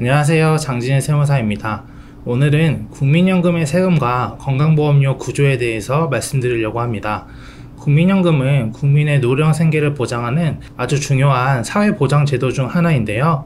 안녕하세요. 장진일 세무사입니다. 오늘은 국민연금의 세금과 건강보험료 구조에 대해서 말씀드리려고 합니다. 국민연금은 국민의 노령 생계를 보장하는 아주 중요한 사회보장제도 중 하나인데요.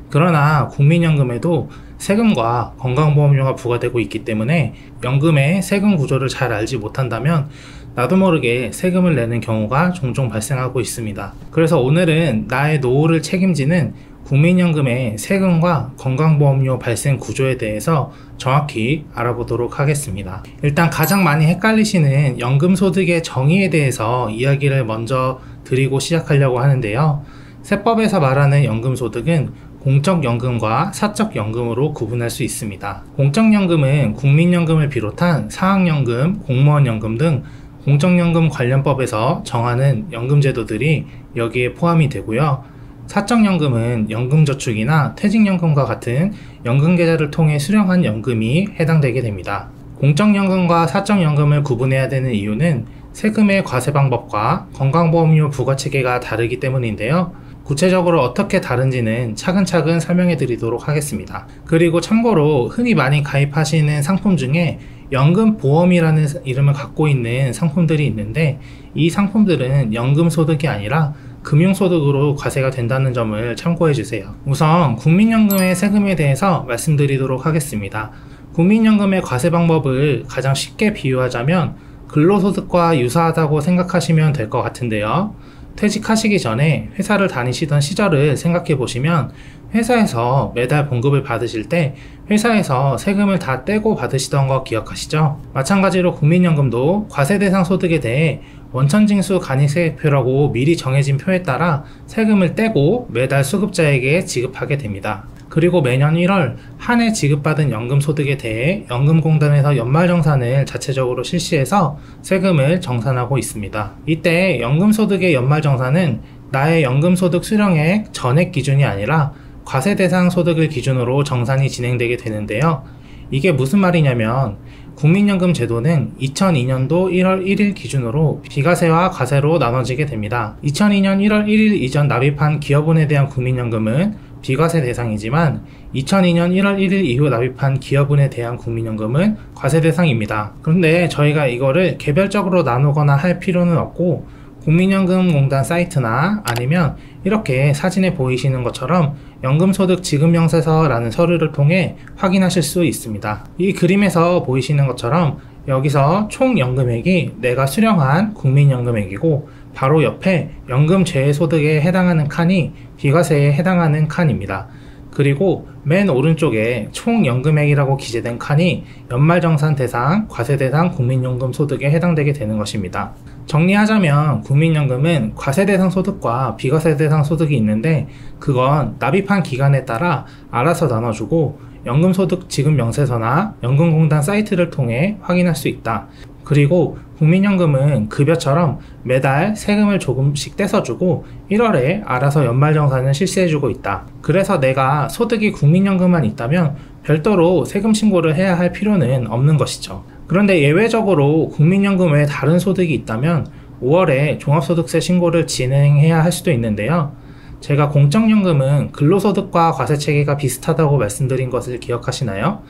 그러나 국민연금에도 세금과 건강보험료가 부과되고 있기 때문에 연금의 세금 구조를 잘 알지 못한다면 나도 모르게 세금을 내는 경우가 종종 발생하고 있습니다. 그래서 오늘은 나의 노후를 책임지는 국민연금의 세금과 건강보험료 발생 구조에 대해서 정확히 알아보도록 하겠습니다. 일단 가장 많이 헷갈리시는 연금소득의 정의에 대해서 이야기를 먼저 드리고 시작하려고 하는데요. 세법에서 말하는 연금소득은 공적연금과 사적연금으로 구분할 수 있습니다. 공적연금은 국민연금을 비롯한 사학연금, 공무원연금 등 공적연금 관련법에서 정하는 연금제도들이 여기에 포함이 되고요. 사적연금은 연금저축이나 퇴직연금과 같은 연금계좌를 통해 수령한 연금이 해당되게 됩니다. 공적연금과 사적연금을 구분해야 되는 이유는 세금의 과세 방법과 건강보험료 부과체계가 다르기 때문인데요. 구체적으로 어떻게 다른지는 차근차근 설명해 드리도록 하겠습니다. 그리고 참고로 흔히 많이 가입하시는 상품 중에 연금보험이라는 이름을 갖고 있는 상품들이 있는데 이 상품들은 연금소득이 아니라 금융소득으로 과세가 된다는 점을 참고해 주세요. 우선 국민연금의 세금에 대해서 말씀드리도록 하겠습니다. 국민연금의 과세 방법을 가장 쉽게 비유하자면 근로소득과 유사하다고 생각하시면 될 것 같은데요. 퇴직하시기 전에 회사를 다니시던 시절을 생각해 보시면 회사에서 매달 봉급을 받으실 때 회사에서 세금을 다 떼고 받으시던 거 기억하시죠? 마찬가지로 국민연금도 과세 대상 소득에 대해 원천징수 간이세표라고 미리 정해진 표에 따라 세금을 떼고 매달 수급자에게 지급하게 됩니다. 그리고 매년 1월 한 해 지급받은 연금소득에 대해 연금공단에서 연말정산을 자체적으로 실시해서 세금을 정산하고 있습니다. 이때 연금소득의 연말정산은 나의 연금소득 수령액 전액 기준이 아니라 과세 대상 소득을 기준으로 정산이 진행되게 되는데요. 이게 무슨 말이냐면 국민연금 제도는 2002년도 1월 1일 기준으로 비과세와 과세로 나눠지게 됩니다. 2002년 1월 1일 이전 납입한 기여분에 대한 국민연금은 비과세 대상이지만 2002년 1월 1일 이후 납입한 기여분에 대한 국민연금은 과세 대상입니다. 그런데 저희가 이거를 개별적으로 나누거나 할 필요는 없고 국민연금공단 사이트나 아니면 이렇게 사진에 보이시는 것처럼 연금소득 지급명세서라는 서류를 통해 확인하실 수 있습니다. 이 그림에서 보이시는 것처럼 여기서 총 연금액이 내가 수령한 국민연금액이고 바로 옆에 연금재해소득에 해당하는 칸이 비과세에 해당하는 칸입니다. 그리고 맨 오른쪽에 총 연금액이라고 기재된 칸이 연말정산 대상, 과세 대상 국민연금 소득에 해당되게 되는 것입니다. 정리하자면 국민연금은 과세 대상 소득과 비과세 대상 소득이 있는데 그건 납입한 기간에 따라 알아서 나눠주고 연금소득 지급명세서나 연금공단 사이트를 통해 확인할 수 있다. 그리고 국민연금은 급여처럼 매달 세금을 조금씩 떼서주고 1월에 알아서 연말정산을 실시해주고 있다. 그래서 내가 소득이 국민연금만 있다면 별도로 세금 신고를 해야 할 필요는 없는 것이죠. 그런데 예외적으로 국민연금 외에 다른 소득이 있다면 5월에 종합소득세 신고를 진행해야 할 수도 있는데요. 제가 공적연금은 근로소득과 과세체계가 비슷하다고 말씀드린 것을 기억하시나요?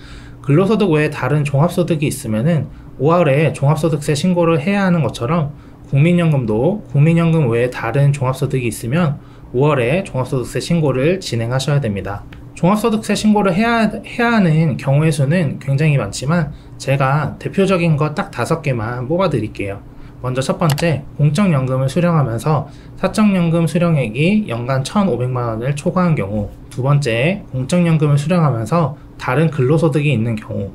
근로소득 외에 다른 종합소득이 있으면은 5월에 종합소득세 신고를 해야 하는 것처럼 국민연금도 국민연금 외에 다른 종합소득이 있으면 5월에 종합소득세 신고를 진행하셔야 됩니다. 종합소득세 신고를 해야 하는 경우의 수는 굉장히 많지만 제가 대표적인 거 딱 5개만 뽑아 드릴게요. 먼저 첫 번째, 공적연금을 수령하면서 사적연금 수령액이 연간 1,500만원을 초과한 경우. 두 번째, 공적연금을 수령하면서 다른 근로소득이 있는 경우.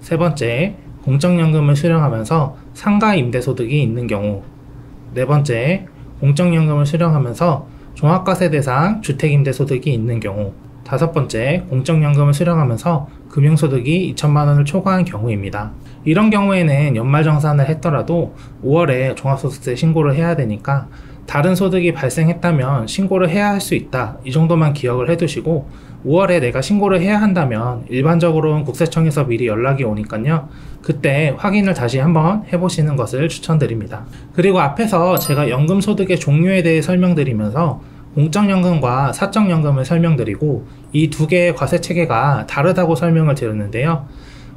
세 번째, 공적연금을 수령하면서 상가 임대소득이 있는 경우. 네 번째, 공적연금을 수령하면서 종합과세 대상 주택임대소득이 있는 경우. 다섯 번째, 공적연금을 수령하면서 금융소득이 2천만원을 초과한 경우입니다. 이런 경우에는 연말정산을 했더라도 5월에 종합소득세 신고를 해야 되니까 다른 소득이 발생했다면 신고를 해야 할 수 있다. 이 정도만 기억을 해두시고 5월에 내가 신고를 해야 한다면 일반적으로는 국세청에서 미리 연락이 오니까요. 그때 확인을 다시 한번 해보시는 것을 추천드립니다. 그리고 앞에서 제가 연금소득의 종류에 대해 설명드리면서 공적연금과 사적연금을 설명드리고 이 두 개의 과세 체계가 다르다고 설명을 드렸는데요.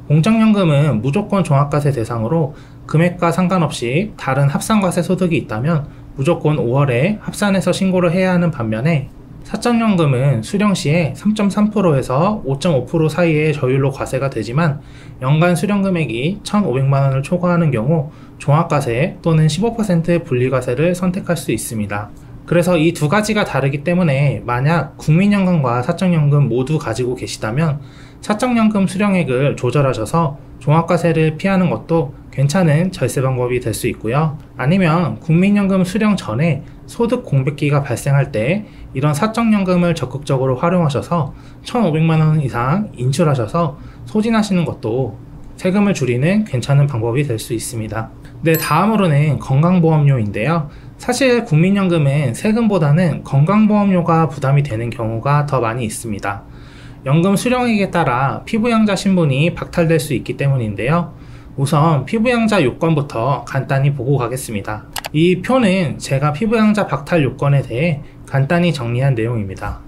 공적연금은 무조건 종합과세 대상으로 금액과 상관없이 다른 합산과세 소득이 있다면 무조건 5월에 합산해서 신고를 해야 하는 반면에, 사적연금은 수령 시에 3.3%에서 5.5% 사이의 저율로 과세가 되지만 연간 수령 금액이 1,500만원을 초과하는 경우 종합과세 또는 15% 분리과세를 선택할 수 있습니다. 그래서 이 두 가지가 다르기 때문에 만약 국민연금과 사적연금 모두 가지고 계시다면 사적연금 수령액을 조절하셔서 종합과세를 피하는 것도 괜찮은 절세 방법이 될 수 있고요. 아니면 국민연금 수령 전에 소득 공백기가 발생할 때 이런 사적연금을 적극적으로 활용하셔서 1,500만원 이상 인출하셔서 소진하시는 것도 세금을 줄이는 괜찮은 방법이 될 수 있습니다. 네, 다음으로는 건강보험료인데요. 사실 국민연금은 세금보다는 건강보험료가 부담이 되는 경우가 더 많이 있습니다. 연금 수령액에 따라 피부양자 신분이 박탈될 수 있기 때문인데요. 우선 피부양자 요건부터 간단히 보고 가겠습니다. 이 표는 제가 피부양자 박탈 요건에 대해 간단히 정리한 내용입니다.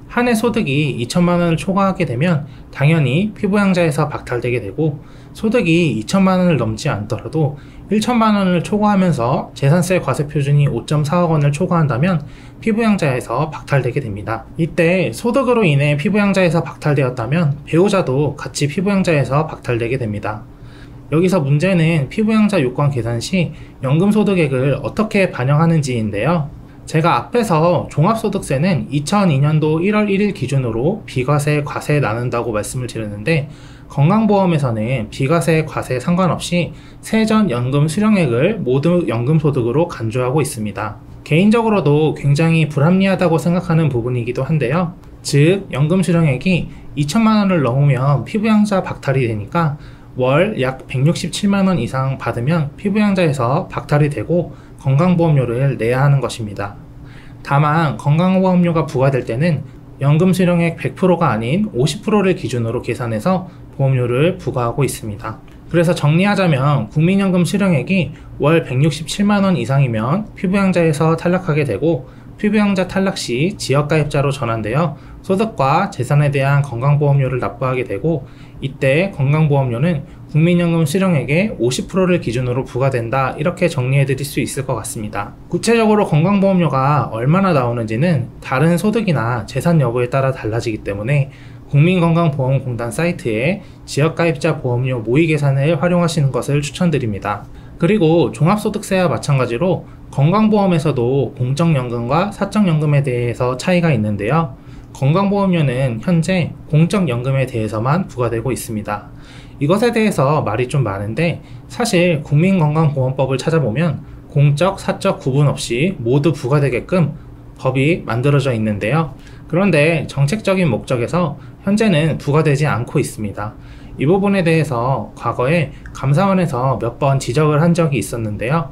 한 해 소득이 2천만원을 초과하게 되면 당연히 피부양자에서 박탈되게 되고, 소득이 2천만원을 넘지 않더라도 1천만원을 초과하면서 재산세 과세 표준이 5.4억원을 초과한다면 피부양자에서 박탈되게 됩니다. 이때 소득으로 인해 피부양자에서 박탈되었다면 배우자도 같이 피부양자에서 박탈되게 됩니다. 여기서 문제는 피부양자 요건 계산 시 연금소득액을 어떻게 반영하는지인데요. 제가 앞에서 종합소득세는 2002년도 1월 1일 기준으로 비과세, 과세 나눈다고 말씀을 드렸는데, 건강보험에서는 비과세, 과세 상관없이 세전 연금 수령액을 모두 연금소득으로 간주하고 있습니다. 개인적으로도 굉장히 불합리하다고 생각하는 부분이기도 한데요. 즉, 연금 수령액이 2천만원을 넘으면 피부양자 박탈이 되니까 월 약 167만원 이상 받으면 피부양자에서 박탈이 되고 건강보험료를 내야 하는 것입니다. 다만 건강보험료가 부과될 때는 연금 수령액 100%가 아닌 50%를 기준으로 계산해서 보험료를 부과하고 있습니다. 그래서 정리하자면 국민연금 수령액이 월 167만원 이상이면 피부양자에서 탈락하게 되고, 피부양자 탈락 시 지역가입자로 전환되어 소득과 재산에 대한 건강보험료를 납부하게 되고, 이때 건강보험료는 국민연금 수령액의 50%를 기준으로 부과된다, 이렇게 정리해 드릴 수 있을 것 같습니다. 구체적으로 건강보험료가 얼마나 나오는지는 다른 소득이나 재산 여부에 따라 달라지기 때문에 국민건강보험공단 사이트에 지역가입자 보험료 모의 계산을 활용하시는 것을 추천드립니다. 그리고 종합소득세와 마찬가지로 건강보험에서도 공적연금과 사적연금에 대해서 차이가 있는데요. 건강보험료는 현재 공적연금에 대해서만 부과되고 있습니다. 이것에 대해서 말이 좀 많은데, 사실 국민건강보험법을 찾아보면 공적, 사적 구분 없이 모두 부과되게끔 법이 만들어져 있는데요. 그런데 정책적인 목적에서 현재는 부과되지 않고 있습니다. 이 부분에 대해서 과거에 감사원에서 몇 번 지적을 한 적이 있었는데요.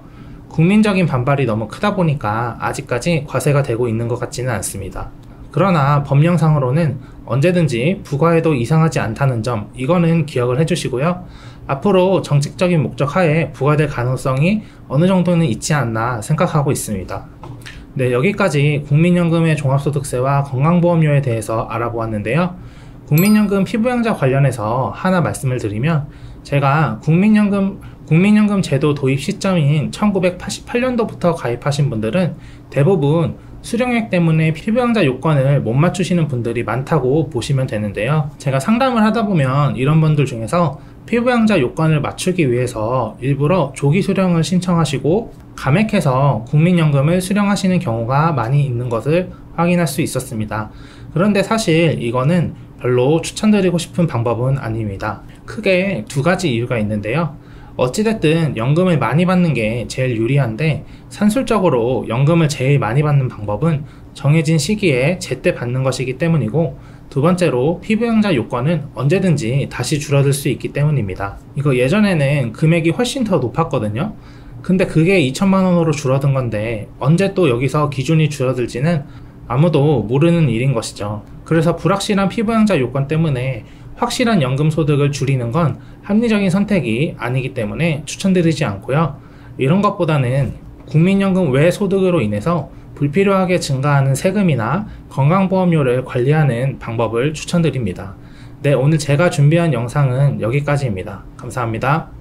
국민적인 반발이 너무 크다 보니까 아직까지 과세가 되고 있는 것 같지는 않습니다. 그러나 법령상으로는 언제든지 부과해도 이상하지 않다는 점, 이거는 기억을 해주시고요. 앞으로 정책적인 목적 하에 부과될 가능성이 어느 정도는 있지 않나 생각하고 있습니다. 네, 여기까지 국민연금의 종합소득세와 건강보험료에 대해서 알아보았는데요. 국민연금 피부양자 관련해서 하나 말씀을 드리면, 제가 국민연금 제도 도입 시점인 1988년도부터 가입하신 분들은 대부분 수령액 때문에 피부양자 요건을 못 맞추시는 분들이 많다고 보시면 되는데요. 제가 상담을 하다 보면 이런 분들 중에서 피부양자 요건을 맞추기 위해서 일부러 조기 수령을 신청하시고 감액해서 국민연금을 수령하시는 경우가 많이 있는 것을 확인할 수 있었습니다. 그런데 사실 이거는 별로 추천드리고 싶은 방법은 아닙니다. 크게 두 가지 이유가 있는데요. 어찌됐든 연금을 많이 받는 게 제일 유리한데, 산술적으로 연금을 제일 많이 받는 방법은 정해진 시기에 제때 받는 것이기 때문이고, 두 번째로 피부양자 요건은 언제든지 다시 줄어들 수 있기 때문입니다. 이거 예전에는 금액이 훨씬 더 높았거든요. 근데 그게 2천만원으로 줄어든 건데 언제 또 여기서 기준이 줄어들지는 아무도 모르는 일인 것이죠. 그래서 불확실한 피부양자 요건 때문에 확실한 연금 소득을 줄이는 건 합리적인 선택이 아니기 때문에 추천드리지 않고요. 이런 것보다는 국민연금 외 소득으로 인해서 불필요하게 증가하는 세금이나 건강보험료를 관리하는 방법을 추천드립니다. 네, 오늘 제가 준비한 영상은 여기까지입니다. 감사합니다.